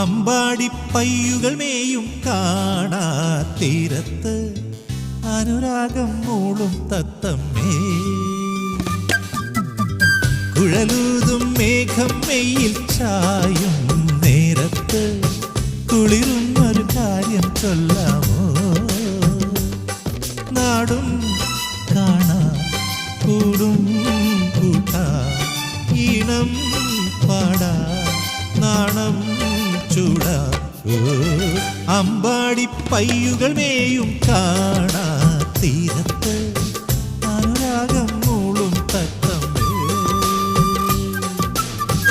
അമ്പാടി പയ്യുകൾ മേയും കാണാ തീരത്ത് അനുരാഗം മൂളും തത്തമ്മേ കുഴലൂതും മേഘം മെയ്യിൽ ചായും നേരത്ത് കുളിരുന്നൊരു കാര്യം ചൊല്ലാമോ നാടും കാണാ കൂടും കൂട്ടാ ഈണം പാടാ നാണം ചൂടാ അമ്പാടി പയ്യുകൾ മേയും കാണാ തീരത്ത്